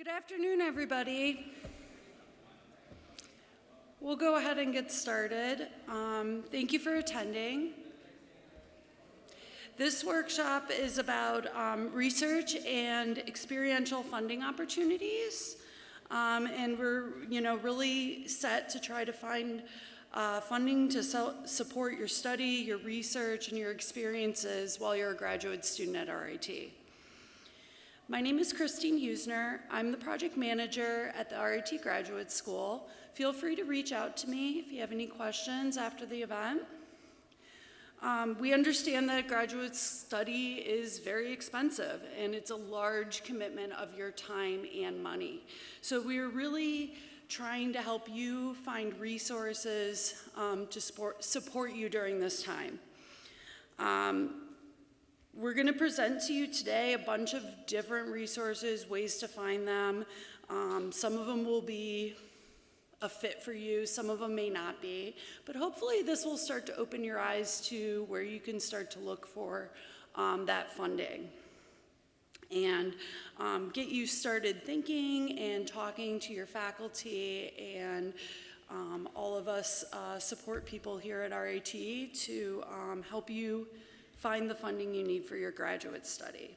Good afternoon, everybody. We'll go ahead and get started. Thank you for attending. This workshop is about research and experiential funding opportunities. And we're really set to try to find funding to support your study, your research, and your experiences while you're a graduate student at RIT. My name is Christine Husner. I'm the project manager at the RIT Graduate School. Feel free to reach out to me if you have any questions after the event. We understand that graduate study is very expensive and it's a large commitment of your time and money. So we're really trying to help you find resources to support you during this time. We're going to present to you today a bunch of different resources, ways to find them. Some of them will be a fit for you, some of them may not be, but hopefully this will start to open your eyes to where you can start to look for that funding and get you started thinking and talking to your faculty, and all of us support people here at RIT to help you find the funding you need for your graduate study.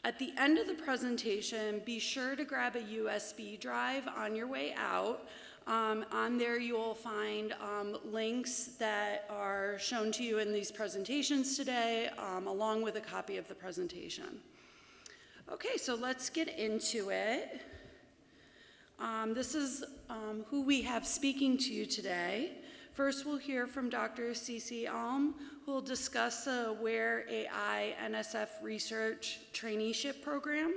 At the end of the presentation, be sure to grab a USB drive on your way out. On there you will find links that are shown to you in these presentations today, along with a copy of the presentation. Okay, so let's get into it. This is who we have speaking to you today. First, we'll hear from Dr. Cece Alm, who will discuss the AWARE-AI NSF Research Traineeship Program.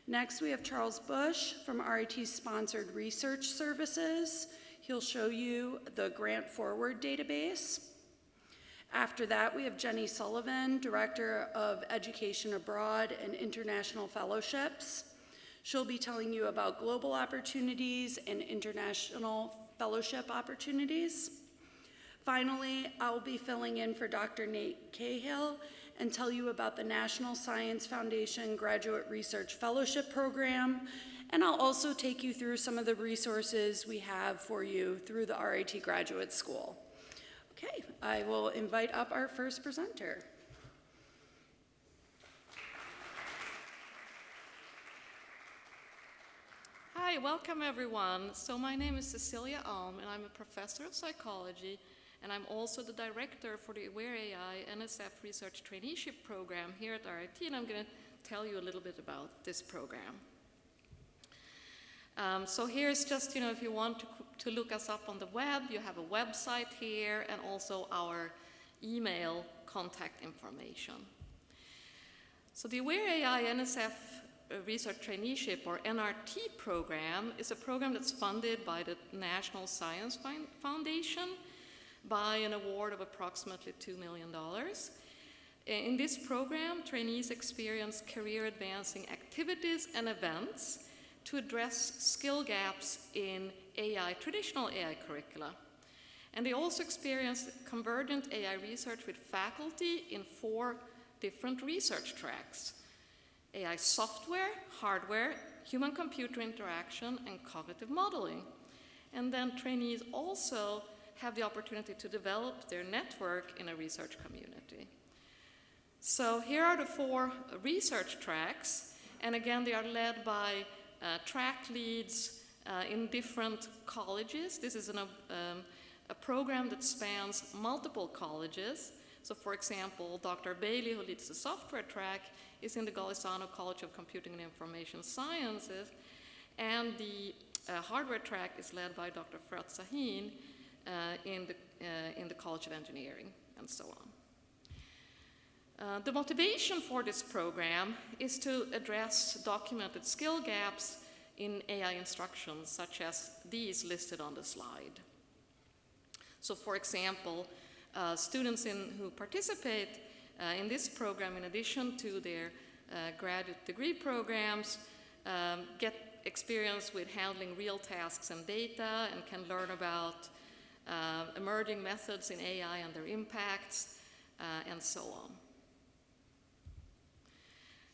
Next, we have Charles Bush from RIT's Sponsored Research Services. He'll show you the GrantForward database. After that, we have Jenny Sullivan, Director of Education Abroad and International Fellowships. She'll be telling you about global opportunities and international fellowship opportunities. Finally, I'll be filling in for Dr. Nate Cahill and tell you about the National Science Foundation Graduate Research Fellowship Program, and I'll also take you through some of the resources we have for you through the RIT Graduate School. Okay, I will invite up our first presenter. Hi, welcome everyone. So my name is Cecilia Alm and I'm a professor of psychology, and I'm also the director for the AWARE-AI NSF Research Traineeship Program here at RIT, and I'm going to tell you a little bit about this program. So here's just, if you want to look us up on the web, you have a website here and also our email contact information. So the AWARE-AI NSF Research Traineeship, or NRT program, is a program that's funded by the National Science Foundation by an award of approximately $2 million. In this program, trainees experience career-advancing activities and events to address skill gaps in traditional AI curricula. And they also experience convergent AI research with faculty in 4 different research tracks: AI software, hardware, human-computer interaction, and cognitive modeling. And then trainees also have the opportunity to develop their network in a research community. So here are the 4 research tracks, and again, they are led by track leads in different colleges. This is a program that spans multiple colleges. So for example, Dr. Bailey, who leads the software track, is in the Golisano College of Computing and Information Sciences, and the hardware track is led by Dr. Frat Sahin in the College of Engineering, and so on. The motivation for this program is to address documented skill gaps in AI instructions, such as these listed on the slide. So for example, students who participate in this program, in addition to their graduate degree programs, get experience with handling real tasks and data, and can learn about emerging methods in AI and their impacts, and so on.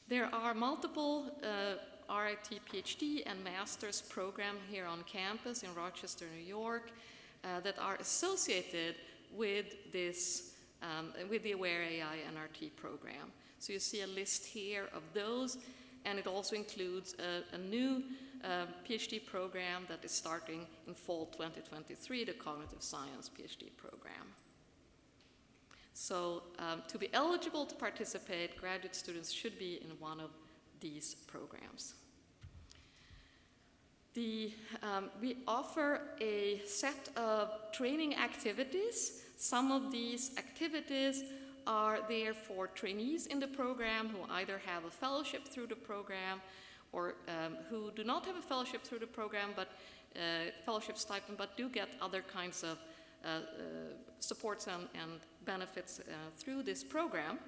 There are multiple RIT PhD and Master's program here on campus in Rochester, New York, that are associated with this, with the AWARE-AI NRT program. So you see a list here of those, and it also includes a new PhD program that is starting in fall 2023, the Cognitive Science PhD program. So to be eligible to participate, graduate students should be in one of these programs. We offer a set of training activities. Some of these activities are there for trainees in the program who either have a fellowship through the program or who do not have a fellowship through the program, but fellowship stipend, but do get other kinds of supports and benefits through this program.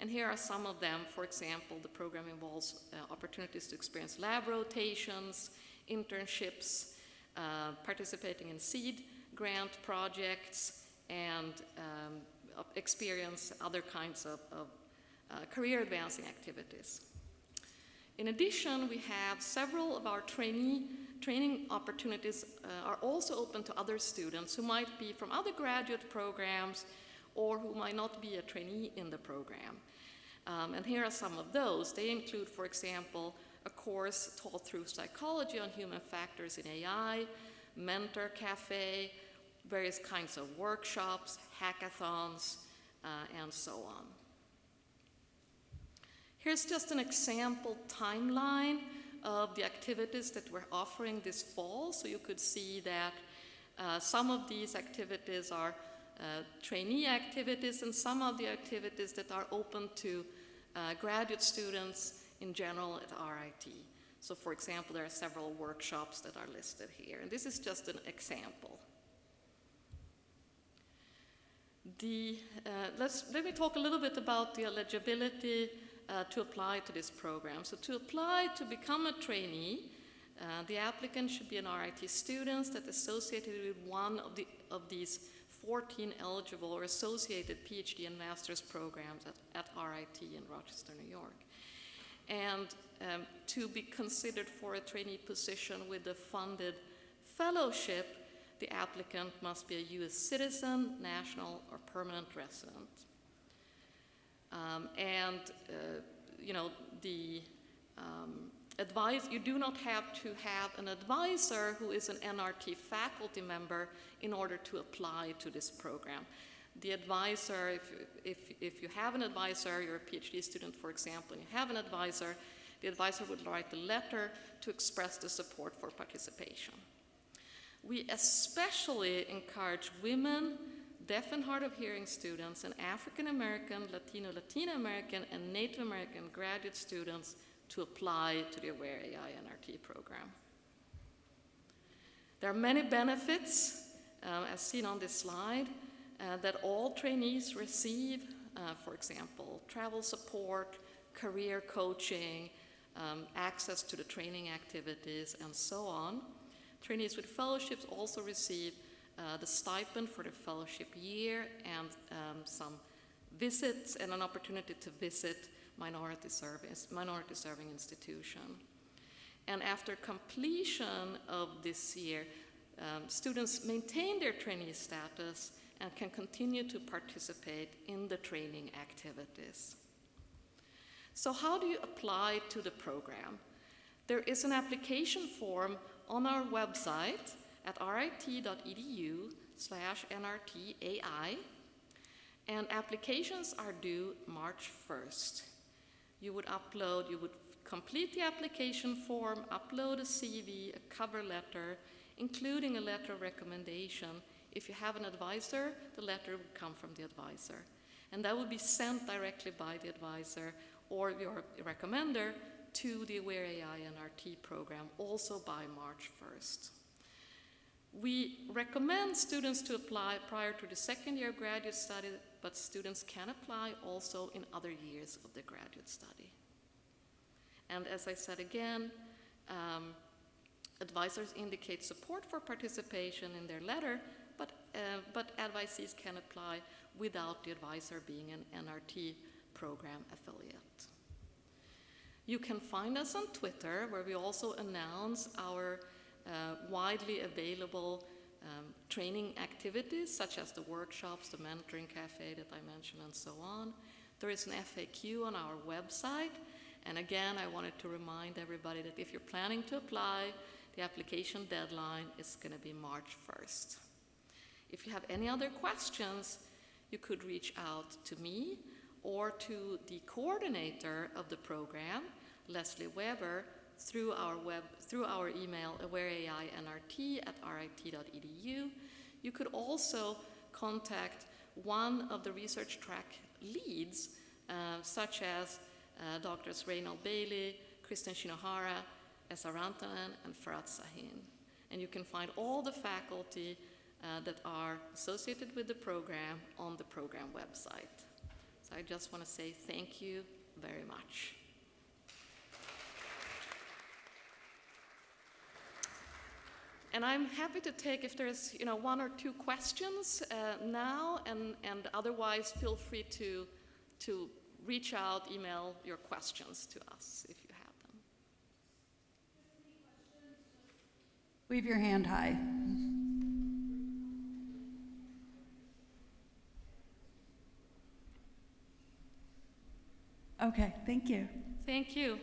And here are some of them. For example, the program involves opportunities to experience lab rotations, internships, participating in seed grant projects, and experience other kinds of career advancing activities. In addition, we have several of our training opportunities are also open to other students who might be from other graduate programs or who might not be a trainee in the program. And here are some of those. They include, for example, a course taught through psychology on human factors in AI, mentor cafe, various kinds of workshops, hackathons, and so on. Here's just an example timeline of the activities that we're offering this fall. So you could see that some of these activities are trainee activities, and some of the activities that are open to graduate students in general at RIT. So for example, there are several workshops that are listed here, and this is just an example. Let me talk a little bit about the eligibility to apply to this program. So to apply to become a trainee, the applicant should be an RIT student that's associated with one of these 14 eligible or associated PhD and master's programs at RIT in Rochester, New York. And to be considered for a trainee position with a funded fellowship, the applicant must be a U.S. citizen, national, or permanent resident. You do not have to have an advisor who is an NRT faculty member in order to apply to this program. The advisor, if you have an advisor, you're a PhD student, for example, and you have an advisor, the advisor would write a letter to express the support for participation. We especially encourage women, deaf and hard of hearing students, and African American, Latin American, and Native American graduate students to apply to the AWARE-AI NRT program. There are many benefits, as seen on this slide, that all trainees receive, for example, travel support, career coaching, access to the training activities, and so on. Trainees with fellowships also receive the stipend for the fellowship year and some visits and an opportunity to visit minority serving institution. And after completion of this year, students maintain their trainee status and can continue to participate in the training activities. So how do you apply to the program? There is an application form on our website at rit.edu/NRTAI, and applications are due March 1st. You would complete the application form, upload a CV, a cover letter, including a letter of recommendation. If you have an advisor, the letter would come from the advisor. And that would be sent directly by the advisor or your recommender to the AWARE-AI NRT program, also by March 1st. We recommend students to apply prior to the second year graduate study, but students can apply also in other years of the graduate study. And as I said again, advisors indicate support for participation in their letter, but advisees can apply without the advisor being an NRT program affiliate. You can find us on Twitter, where we also announce our widely available training activities, such as the workshops, the mentoring cafe that I mentioned, and so on. There is an FAQ on our website. And again, I wanted to remind everybody that if you're planning to apply, the application deadline is going to be March 1st. If you have any other questions, you could reach out to me or to the coordinator of the program, Leslie Weber, through our email, awareAINRT@rit.edu. You could also contact one of the research track leads, such as Drs. Reynald Bailey, Kristen Shinohara, Esa Rantanen, and Farhat Sahin. And you can find all the faculty that are associated with the program on the program website. So I just want to say thank you very much. And I'm happy to take, if there's one or two questions now, and otherwise feel free to reach out, email your questions to us if you have them. Wave your hand high. Okay, thank you. Thank you.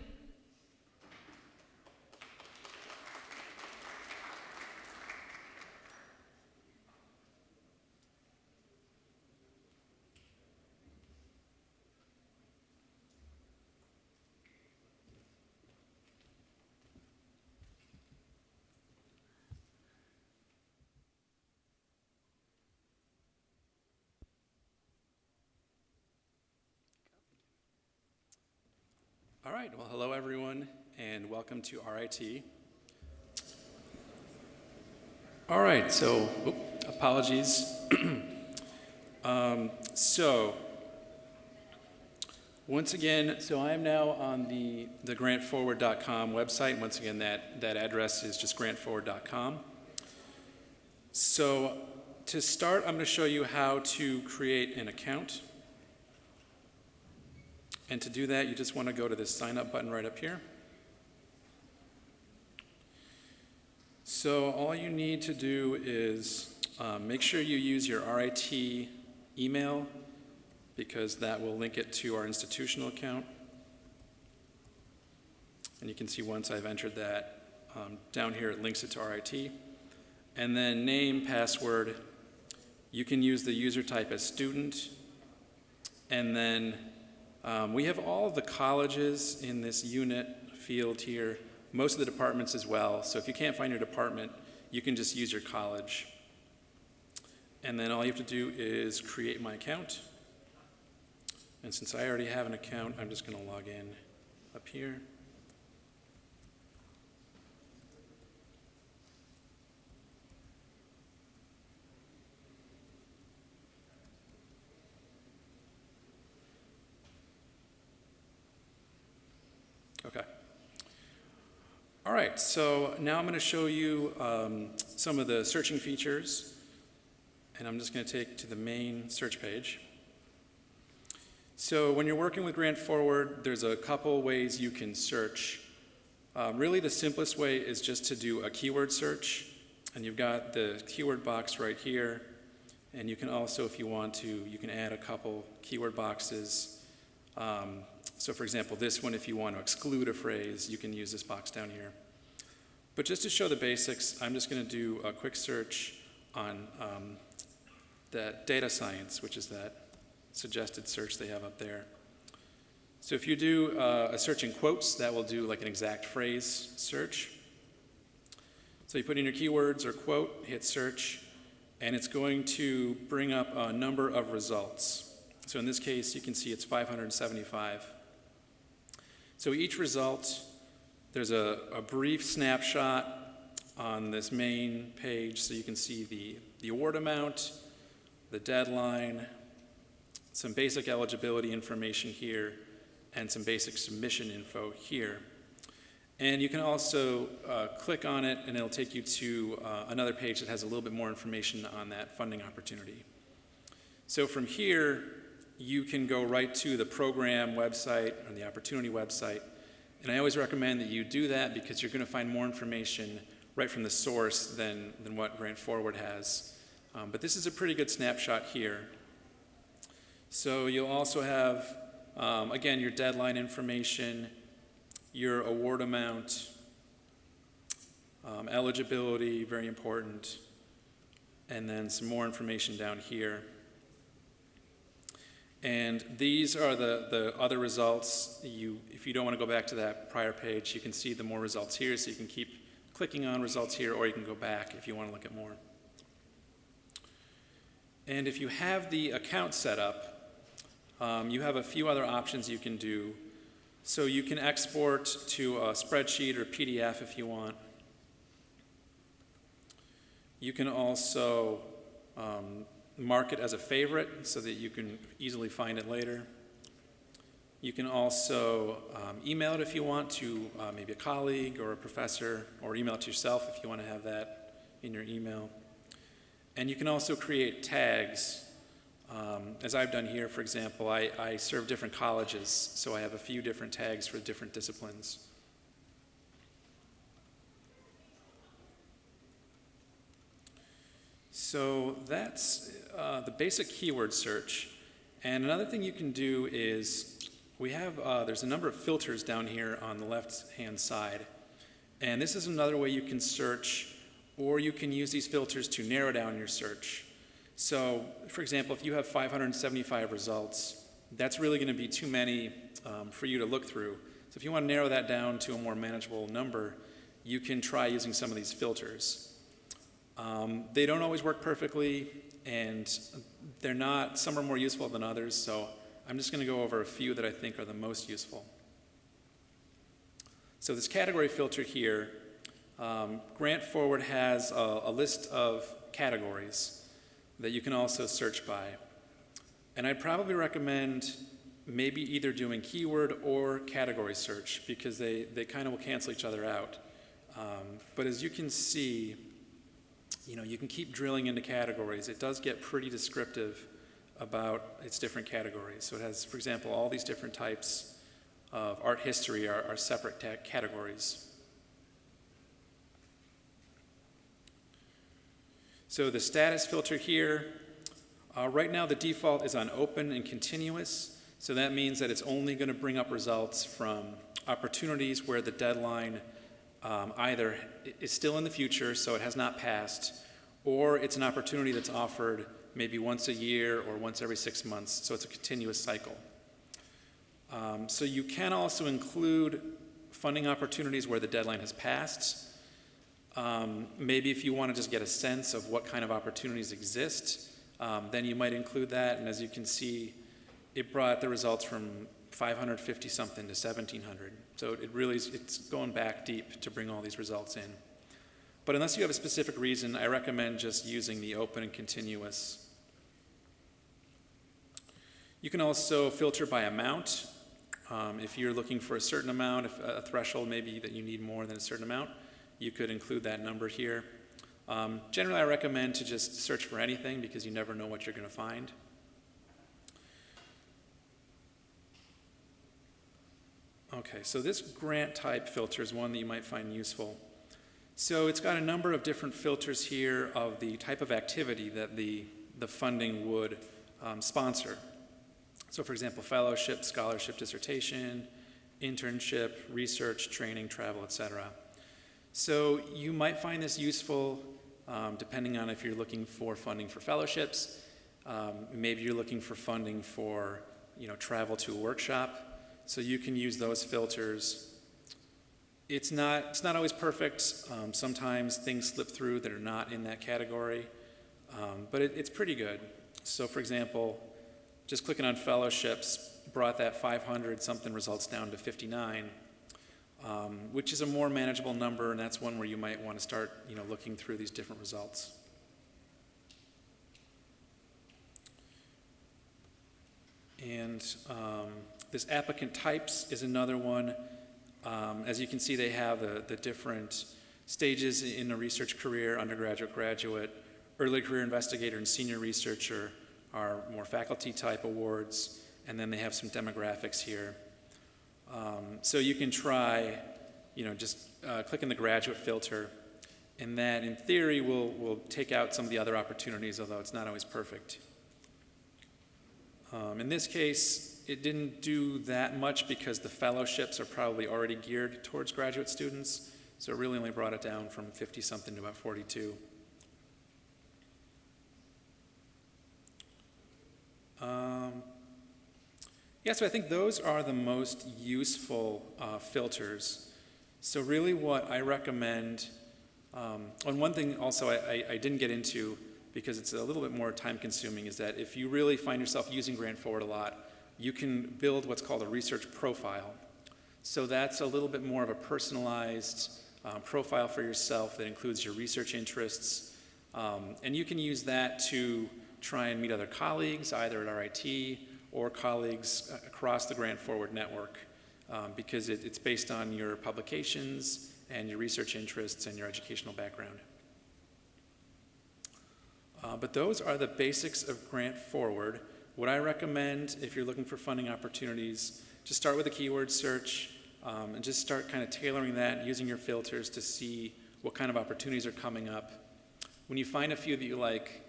All right, well, hello everyone, and welcome to RIT. All right, so, apologies. Once again, I am now on the GrantForward.com website. Once again, that address is just GrantForward.com. So, to start, I'm going to show you how to create an account. And to do that, you just want to go to this sign up button right up here. So all you need to do is make sure you use your RIT email, because that will link it to our institutional account. And you can see once I've entered that, down here it links it to RIT. And then name, password, you can use the user type as student. And then we have all of the colleges in this unit field here, most of the departments as well. So if you can't find your department, you can just use your college. And then all you have to do is create my account. And since I already have an account, I'm just going to log in up here. Okay. All right, so now I'm going to show you some of the searching features, and I'm just going to take to the main search page. So when you're working with GrantForward, there's a couple ways you can search. Really the simplest way is just to do a keyword search, and you've got the keyword box right here, and you can also, if you want to, you can add a couple keyword boxes. So for example, this one, if you want to exclude a phrase, you can use this box down here. But just to show the basics, I'm just going to do a quick search on that data science, which is that suggested search they have up there. So if you do a search in quotes, that will do like an exact phrase search. So you put in your keywords or quote, hit search, and it's going to bring up a number of results. So in this case, you can see it's 575. So each result, there's a brief snapshot on this main page, so you can see the award amount, the deadline, some basic eligibility information here, and some basic submission info here. And you can also click on it, and it'll take you to another page that has a little bit more information on that funding opportunity. So from here, you can go right to the program website or the opportunity website, And I always recommend that you do that because you're going to find more information right from the source than what GrantForward has. But this is a pretty good snapshot here. So you'll also have, again, your deadline information, your award amount, eligibility, very important, and then some more information down here. And these are the other results. If you don't want to go back to that prior page, you can see the more results here, so you can keep clicking on results here, or you can go back if you want to look at more. And if you have the account set up, you have a few other options you can do. So you can export to a spreadsheet or PDF if you want. You can also mark it as a favorite so that you can easily find it later. You can also email it if you want to maybe a colleague or a professor, or email it to yourself if you want to have that in your email. And you can also create tags. As I've done here, for example, I serve different colleges, so I have a few different tags for different disciplines. So that's the basic keyword search. And another thing you can do is there's a number of filters down here on the left-hand side. And this is another way you can search, or you can use these filters to narrow down your search. So, for example, if you have 575 results, that's really going to be too many for you to look through. So if you want to narrow that down to a more manageable number, you can try using some of these filters. They don't always work perfectly, and some are more useful than others, so I'm just going to go over a few that I think are the most useful. So this category filter here, GrantForward has a list of categories that you can also search by. And I'd probably recommend maybe either doing keyword or category search, because they kind of will cancel each other out. But as you can see, you can keep drilling into categories. It does get pretty descriptive about its different categories. So it has, for example, all these different types of art history are separate categories. So the status filter here, right now the default is on open and continuous. So that means that it's only going to bring up results from opportunities where the deadline either is still in the future, so it has not passed, or it's an opportunity that's offered maybe once a year or once every 6 months, so it's a continuous cycle. So you can also include funding opportunities where the deadline has passed. Maybe if you want to just get a sense of what kind of opportunities exist, then you might include that, and as you can see, it brought the results from 550 something to 1,700. So it's going back deep to bring all these results in. But unless you have a specific reason, I recommend just using the open and continuous. You can also filter by amount. If you're looking for a certain amount, if a threshold maybe that you need more than a certain amount, you could include that number here. Generally, I recommend to just search for anything because you never know what you're going to find. Okay, so this grant type filter is one that you might find useful. So it's got a number of different filters here of the type of activity that the funding would sponsor. So for example, fellowship, scholarship, dissertation, internship, research, training, travel, etc. So you might find this useful depending on if you're looking for funding for fellowships. Maybe you're looking for funding for travel to a workshop. So you can use those filters. It's not always perfect. Sometimes things slip through that are not in that category, but it's pretty good. So for example, just clicking on fellowships brought that 500 something results down to 59, which is a more manageable number, and that's one where you might want to start looking through these different results. And this applicant types is another one. As you can see, they have the different stages in a research career: undergraduate, graduate, early career investigator, and senior researcher are more faculty type awards, and then they have some demographics here. So you can try, just clicking the graduate filter, and that in theory will take out some of the other opportunities, although it's not always perfect. In this case, it didn't do that much because the fellowships are probably already geared towards graduate students, so it really only brought it down from 50-something to about 42. So I think those are the most useful filters. So really what I recommend, and one thing also I didn't get into because it's a little bit more time consuming, is that if you really find yourself using GrantForward a lot, you can build what's called a research profile. So that's a little bit more of a personalized profile for yourself that includes your research interests. And you can use that to try and meet other colleagues, either at RIT or colleagues across the GrantForward network, because it's based on your publications and your research interests and your educational background. But those are the basics of GrantForward. What I recommend if you're looking for funding opportunities, just start with a keyword search and just start kind of tailoring that, using your filters to see what kind of opportunities are coming up. When you find a few that you like,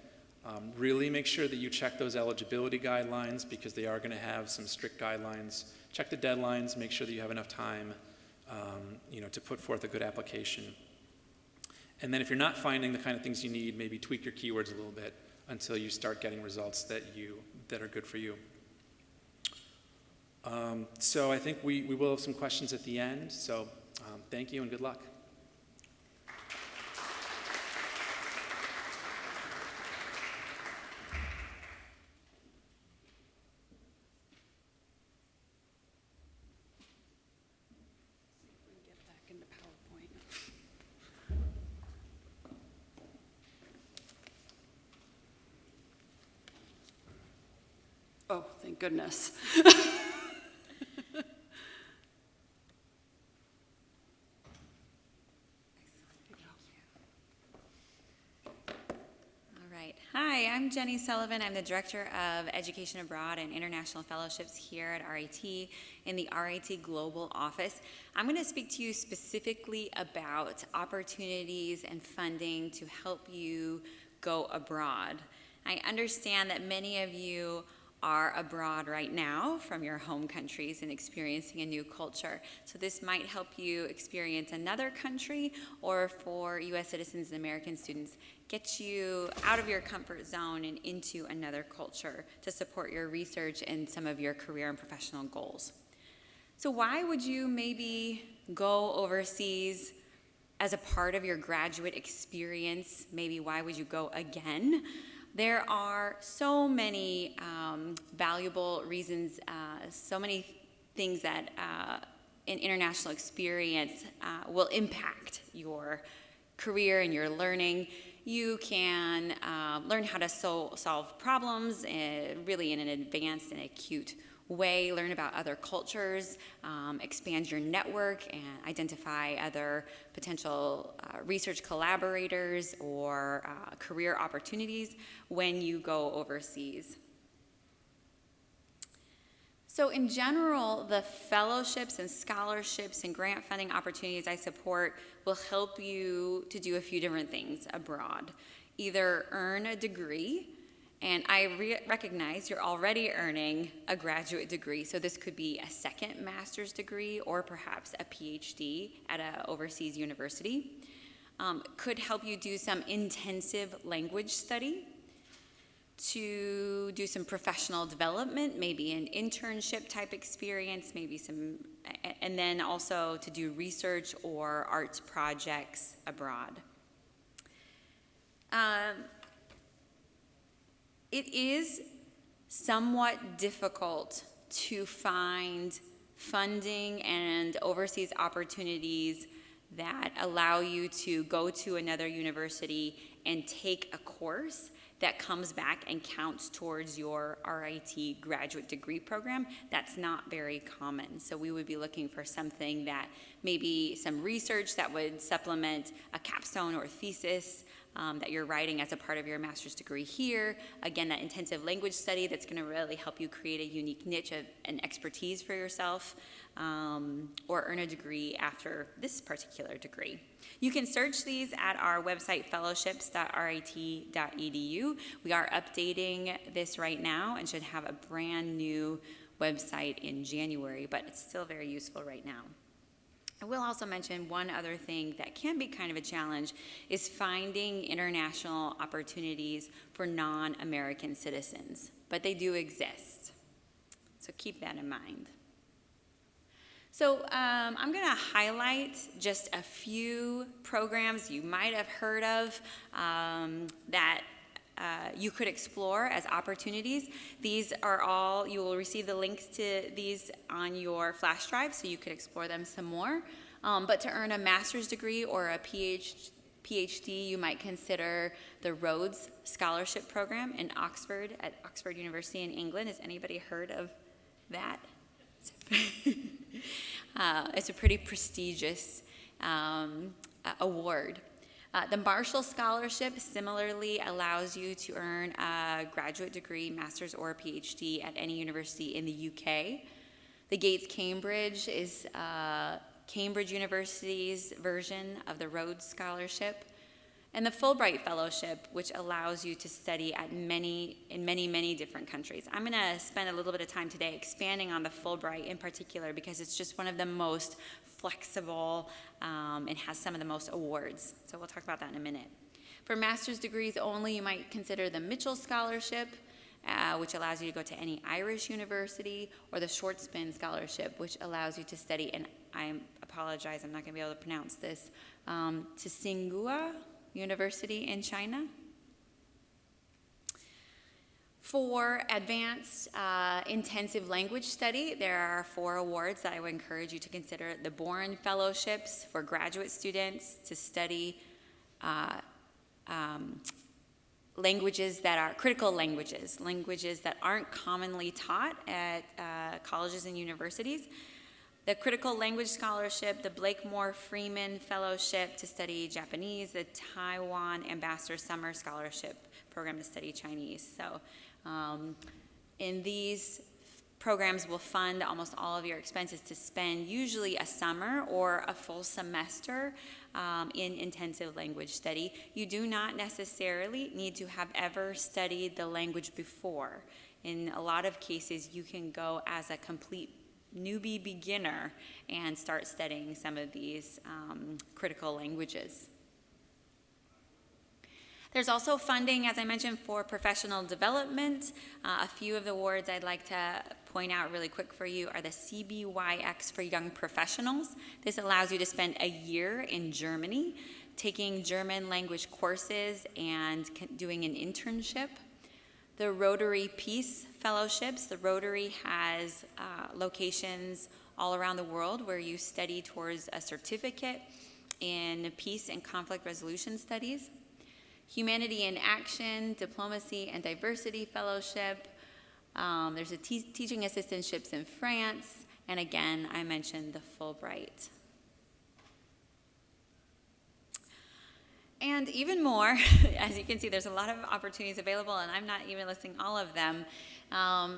really make sure that you check those eligibility guidelines, because they are going to have some strict guidelines. Check the deadlines, make sure that you have enough time to put forth a good application. And then if you're not finding the kind of things you need, maybe tweak your keywords a little bit until you start getting results that are good for you. So I think we will have some questions at the end. So thank you and good luck. Get back into PowerPoint. Oh, thank goodness. Hi, I'm Jenny Sullivan. I'm the Director of Education Abroad and International Fellowships here at RIT in the RIT Global Office. I'm going to speak to you specifically about opportunities and funding to help you go abroad. I understand that many of you are abroad right now from your home countries and experiencing a new culture. So this might help you experience another country, or for U.S. citizens and American students, get you out of your comfort zone and into another culture to support your research and some of your career and professional goals. So why would you maybe go overseas as a part of your graduate experience? Maybe why would you go again? There are so many valuable reasons, so many things that an international experience will impact your career and your learning. You can learn how to solve problems really in an advanced and acute way, learn about other cultures, expand your network, and identify other potential research collaborators or career opportunities when you go overseas. So in general, the fellowships and scholarships and grant funding opportunities I support will help you to do a few different things abroad. Either earn a degree, and I recognize you're already earning a graduate degree, so this could be a second master's degree or perhaps a PhD at an overseas university. Could help you do some intensive language study, to do some professional development, maybe an internship type experience, maybe some, and then also to do research or arts projects abroad. It is somewhat difficult to find funding and overseas opportunities that allow you to go to another university and take a course that comes back and counts towards your RIT graduate degree program. That's not very common. So we would be looking for something that maybe some research that would supplement a capstone or thesis, that you're writing as a part of your master's degree here. Again, that intensive language study that's going to really help you create a unique niche and expertise for yourself, or earn a degree after this particular degree. You can search these at our website, fellowships.rit.edu. We are updating this right now and should have a brand new website in January, but it's still very useful right now. I will also mention one other thing that can be kind of a challenge is finding international opportunities for non-American citizens, but they do exist. So keep that in mind. So I'm going to highlight just a few programs you might have heard of that you could explore as opportunities. These are all, you will receive the links to these on your flash drive, so you could explore them some more. But to earn a master's degree or a PhD, you might consider the Rhodes Scholarship Program in Oxford, at Oxford University in England. Has anybody heard of that? It's a pretty prestigious award. The Marshall Scholarship similarly allows you to earn a graduate degree, master's or a PhD at any university in the UK. The Gates Cambridge is Cambridge University's version of the Rhodes Scholarship. And the Fulbright Fellowship, which allows you to study at many different countries. I'm going to spend a little bit of time today expanding on the Fulbright in particular because it's just one of the most flexible and has some of the most awards. So we'll talk about that in a minute. For master's degrees only, you might consider the Mitchell Scholarship, which allows you to go to any Irish university, or the Schwarzman Scholarship, which allows you to study, and I apologize, I'm not going to be able to pronounce this, Tsinghua University in China. For advanced intensive language study, there are 4 awards that I would encourage you to consider. The Boren Fellowships for graduate students to study languages that are critical languages that aren't commonly taught at colleges and universities. The Critical Language Scholarship, the Blakemore Freeman Fellowship to study Japanese, the Taiwan Ambassador Summer Scholarship Program to study Chinese. So in these programs will fund almost all of your expenses to spend usually a summer or a full semester in intensive language study. You do not necessarily need to have ever studied the language before. In a lot of cases, you can go as a complete newbie beginner and start studying some of these critical languages. There's also funding, as I mentioned, for professional development. A few of the awards I'd like to point out really quick for you are the CBYX for Young Professionals. This allows you to spend a year in Germany taking German language courses and doing an internship. The Rotary Peace Fellowships. The Rotary has locations all around the world where you study towards a certificate in peace and conflict resolution studies. Humanity in Action, Diplomacy and Diversity Fellowship. There's a teaching assistantships in France. And again, I mentioned the Fulbright. And even more, as you can see, there's a lot of opportunities available, and I'm not even listing all of them.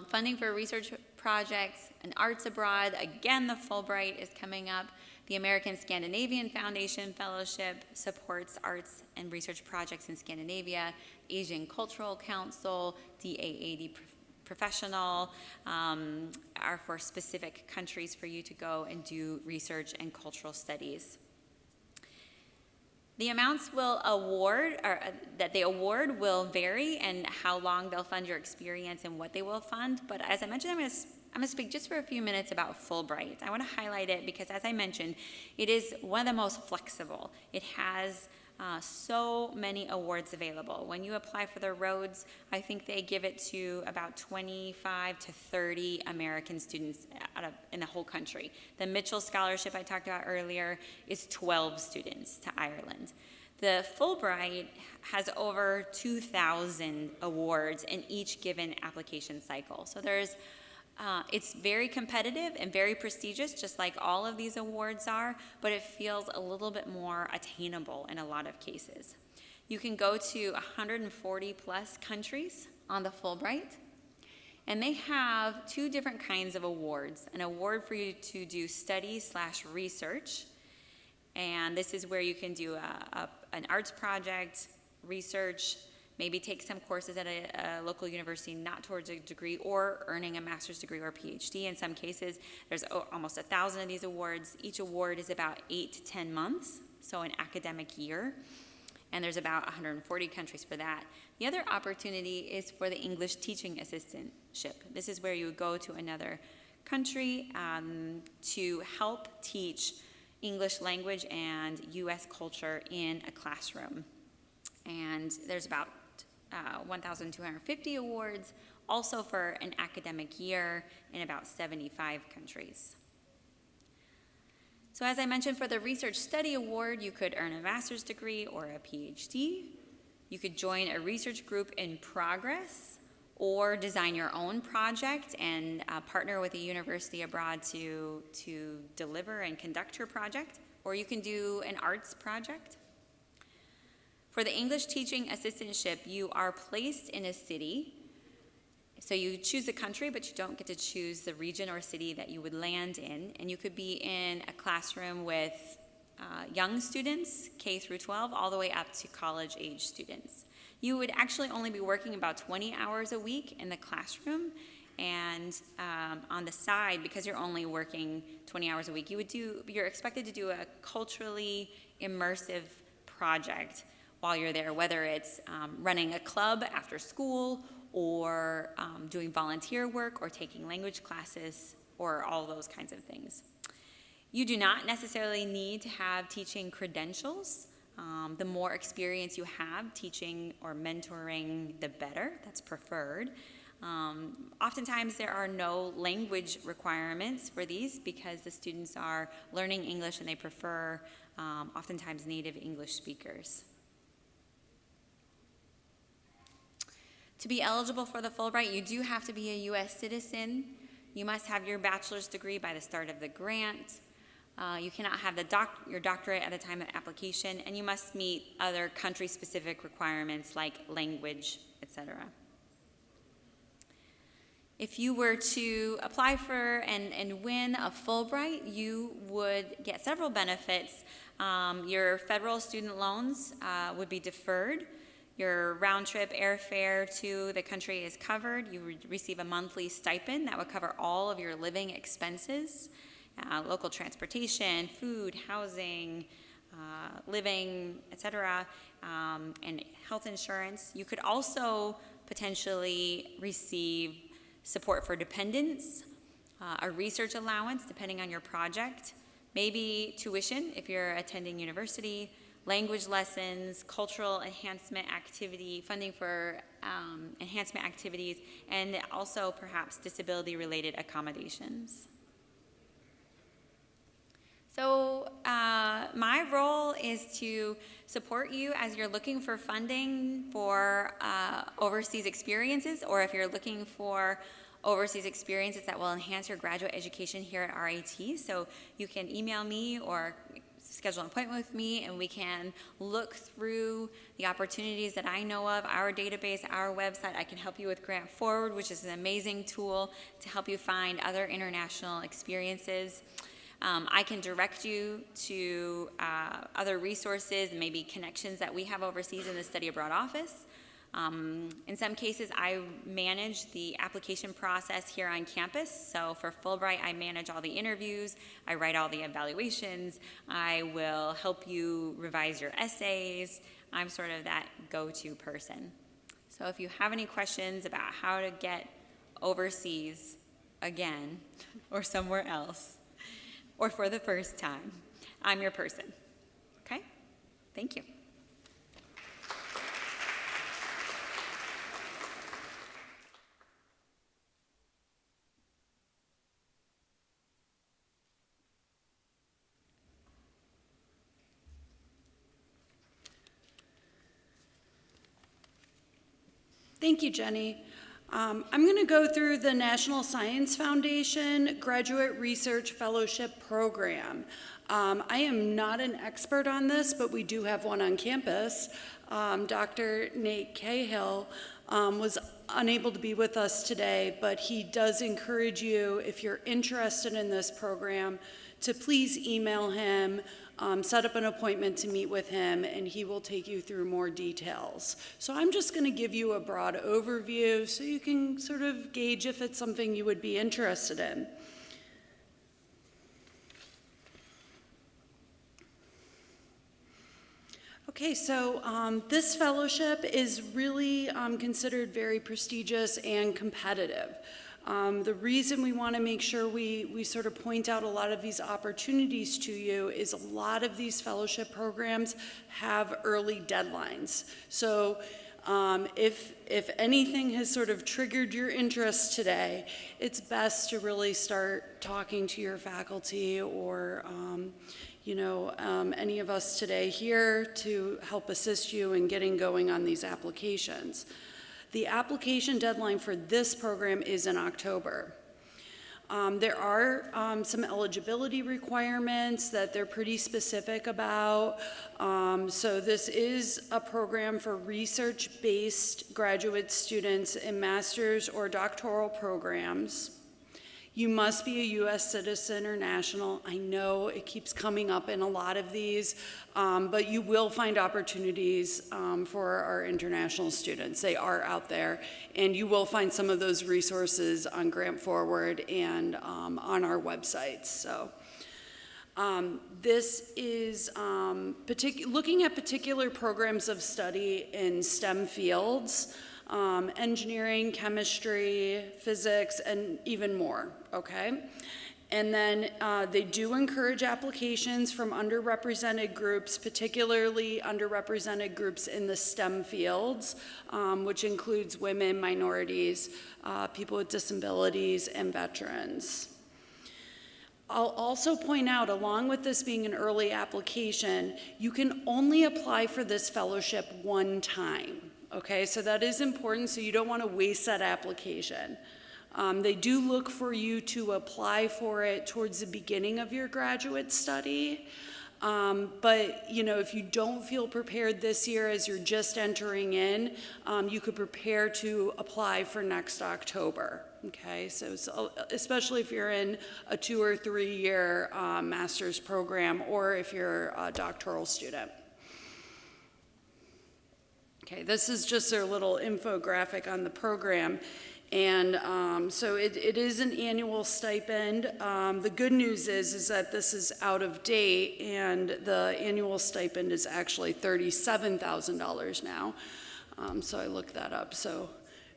Funding for research projects and arts abroad. Again, the Fulbright is coming up. The American Scandinavian Foundation Fellowship supports arts and research projects in Scandinavia. Asian Cultural Council, DAAD Professional are for specific countries for you to go and do research and cultural studies. The amounts that they award will vary, and how long they'll fund your experience and what they will fund. But as I mentioned, I'm going to speak just for a few minutes about Fulbright. I want to highlight it because, as I mentioned, it is one of the most flexible. It has so many awards available. When you apply for the Rhodes, I think they give it to about 25 to 30 American students in the whole country. The Mitchell Scholarship I talked about earlier is 12 students to Ireland. The Fulbright has over 2,000 awards in each given application cycle. So it's very competitive and very prestigious, just like all of these awards are, but it feels a little bit more attainable in a lot of cases. You can go to 140 plus countries on the Fulbright. And they have two different kinds of awards. An award for you to do study/research. And this is where you can do an arts project, research, maybe take some courses at a local university, not towards a degree, or earning a master's degree or PhD. In some cases, there's almost 1,000 of these awards. Each award is about 8 to 10 months, so an academic year. And there's about 140 countries for that. The other opportunity is for the English teaching assistantship. This is where you would go to another country to help teach English language and U.S. culture in a classroom. And there's about 1,250 awards, also for an academic year in about 75 countries. So as I mentioned, for the Research Study Award, you could earn a master's degree or a PhD. You could join a research group in progress or design your own project and partner with a university abroad to deliver and conduct your project. Or you can do an arts project. For the English teaching assistantship, you are placed in a city. So you choose a country, but you don't get to choose the region or city that you would land in. And you could be in a classroom with young students, K through 12, all the way up to college-age students. You would actually only be working about 20 hours a week in the classroom. And on the side, because you're only working 20 hours a week, you're expected to do a culturally immersive project while you're there, whether it's running a club after school or doing volunteer work or taking language classes or all those kinds of things. You do not necessarily need to have teaching credentials. The more experience you have teaching or mentoring, the better. That's preferred. Oftentimes there are no language requirements for these because the students are learning English and they prefer oftentimes native English speakers. To be eligible for the Fulbright, you do have to be a U.S. citizen. You must have your bachelor's degree by the start of the grant. You cannot have your doctorate at the time of application, and you must meet other country-specific requirements like language, etc. If you were to apply for and win a Fulbright, you would get several benefits. Your federal student loans would be deferred. Your round-trip airfare to the country is covered. You would receive a monthly stipend that would cover all of your living expenses, local transportation, food, housing, living, etc., and health insurance. You could also potentially receive support for dependents, a research allowance depending on your project, maybe tuition if you're attending university, language lessons, cultural enhancement activity, funding for enhancement activities, and also perhaps disability-related accommodations. So my role is to support you as you're looking for funding for overseas experiences, or if you're looking for overseas experiences that will enhance your graduate education here at RIT. So you can email me or schedule an appointment with me, and we can look through the opportunities that I know of, our database, our website. I can help you with GrantForward, which is an amazing tool to help you find other international experiences. I can direct you to other resources, maybe connections that we have overseas in the Study Abroad office. In some cases, I manage the application process here on campus. So for Fulbright, I manage all the interviews, I write all the evaluations, I will help you revise your essays. I'm sort of that go-to person. So if you have any questions about how to get overseas again or somewhere else, or for the first time, I'm your person. Okay? Thank you. Thank you, Jenny. I'm going to go through the National Science Foundation Graduate Research Fellowship Program. I am not an expert on this, but we do have one on campus. Dr. Nate Cahill was unable to be with us today, but he does encourage you, if you're interested in this program, to please email him, set up an appointment to meet with him, and he will take you through more details. So I'm just going to give you a broad overview so you can sort of gauge if it's something you would be interested in. Okay, so this fellowship is really considered very prestigious and competitive. The reason we want to make sure we sort of point out a lot of these opportunities to you is a lot of these fellowship programs have early deadlines. So if anything has sort of triggered your interest today, it's best to really start talking to your faculty or any of us today here to help assist you in getting going on these applications. The application deadline for this program is in October. There are some eligibility requirements that they're pretty specific about. So this is a program for research-based graduate students in master's or doctoral programs. You must be a U.S. citizen or national. I know it keeps coming up in a lot of these, but you will find opportunities for our international students. They are out there, and you will find some of those resources on GrantForward and on our websites. So this is looking at particular programs of study in STEM fields. Engineering, chemistry, physics, and even more, okay? And then they do encourage applications from underrepresented groups, particularly underrepresented groups in the STEM fields, which includes women, minorities, people with disabilities, and veterans. I'll also point out, along with this being an early application, you can only apply for this fellowship one time. Okay, so that is important, so you don't want to waste that application. They do look for you to apply for it towards the beginning of your graduate study, but if you don't feel prepared this year as you're just entering in, you could prepare to apply for next October. Okay, so especially if you're in a 2 or 3 year master's program or if you're a doctoral student. Okay, this is just a little infographic on the program, and so it is an annual stipend. The good news is that this is out of date, and the annual stipend is actually $37,000 now. So I looked that up. So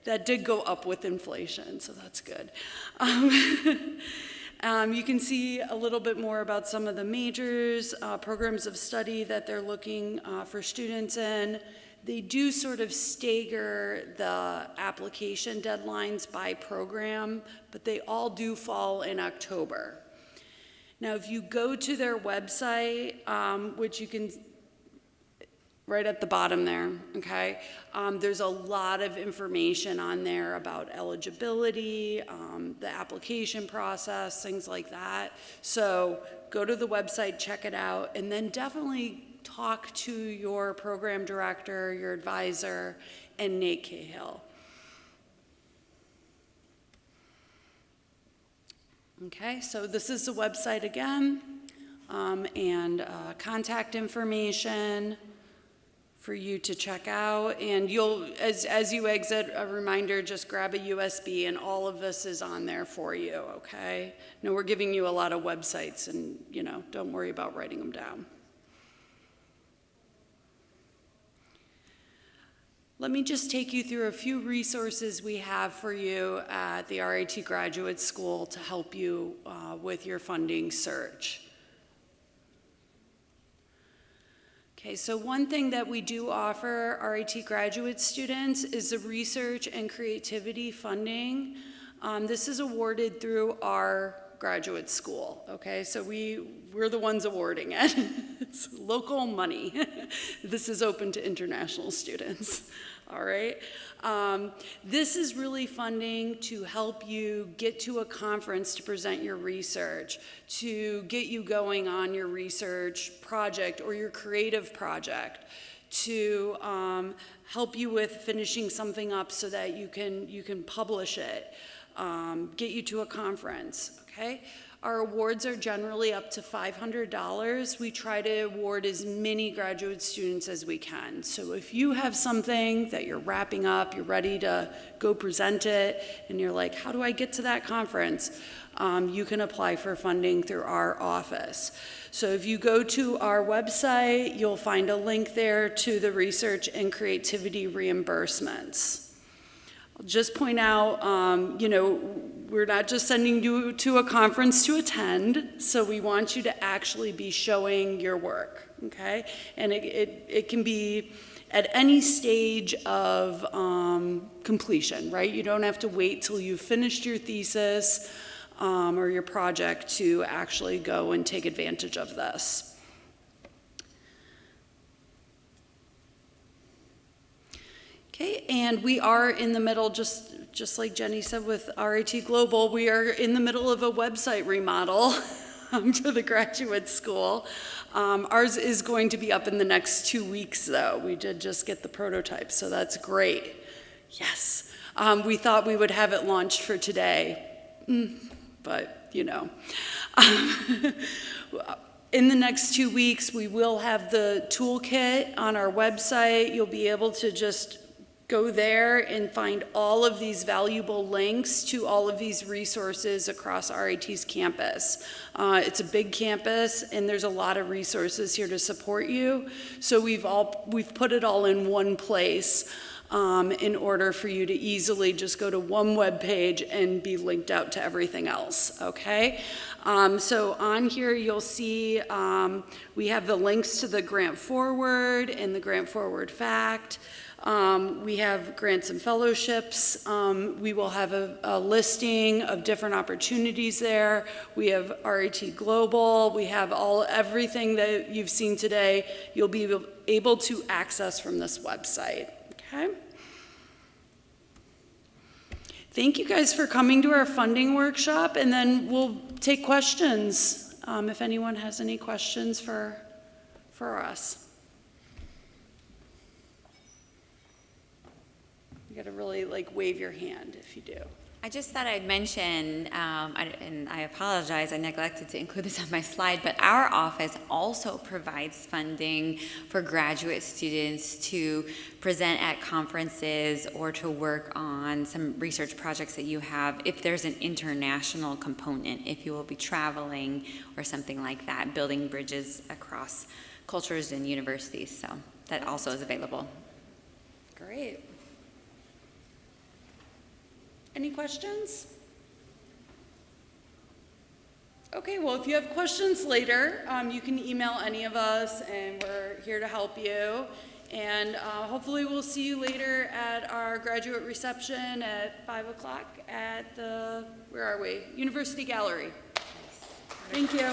that did go up with inflation, so that's good. You can see a little bit more about some of the majors, programs of study that they're looking for students in. They do sort of stagger the application deadlines by program, but they all do fall in October. Now, if you go to their website, which you can, right at the bottom there, okay, there's a lot of information on there about eligibility, the application process, things like that. So go to the website, check it out, and then definitely talk to your program director, your advisor, and Nate Cahill. Okay, so this is the website again, and contact information for you to check out. And you'll, as you exit, a reminder, just grab a USB, and all of this is on there for you, okay? No, we're giving you a lot of websites, and don't worry about writing them down. Let me just take you through a few resources we have for you at the RIT Graduate School to help you with your funding search. Okay, so one thing that we do offer RIT graduate students is the research and creativity funding. This is awarded through our graduate school, okay? So we're the ones awarding it. It's local money. This is open to international students, all right? This is really funding to help you get to a conference to present your research, to get you going on your research project or your creative project, to help you with finishing something up so that you can publish it, get you to a conference, okay? Our awards are generally up to $500. We try to award as many graduate students as we can. So if you have something that you're wrapping up, you're ready to go present it, and you're like, how do I get to that conference? You can apply for funding through our office. So if you go to our website, you'll find a link there to the research and creativity reimbursements. I'll just point out, you know, we're not just sending you to a conference to attend, so we want you to actually be showing your work, okay? And it can be at any stage of completion, right? You don't have to wait till you've finished your thesis or your project to actually go and take advantage of this. Okay, and we are in the middle, just like Jenny said with RIT Global, we are in the middle of a website remodel for the graduate school. Ours is going to be up in the next 2 weeks, though. We did just get the prototype, so that's great. Yes. We thought we would have it launched for today, but, you know. In the next 2 weeks, we will have the toolkit on our website. You'll be able to just go there and find all of these valuable links to all of these resources across RIT's campus. It's a big campus, and there's a lot of resources here to support you. So we've put it all in one place in order for you to easily just go to one web page and be linked out to everything else, okay? So on here you'll see we have the links to the GrantForward and the GrantForward Fact. We have grants and fellowships. We will have a listing of different opportunities there. We have RIT Global. We have everything that you've seen today. You'll be able to access from this website, okay? Thank you guys for coming to our funding workshop, and then we'll take questions if anyone has any questions for us. You gotta really wave your hand if you do. I just thought I'd mention, and I apologize, I neglected to include this on my slide, but our office also provides funding for graduate students to present at conferences or to work on some research projects that you have if there's an international component, if you will be traveling or something like that, building bridges across cultures and universities. So that also is available. Great. Any questions? Okay, well, if you have questions later, you can email any of us, and we're here to help you. And hopefully we'll see you later at our graduate reception at 5 o'clock at the, where are we? University Gallery. Thank you.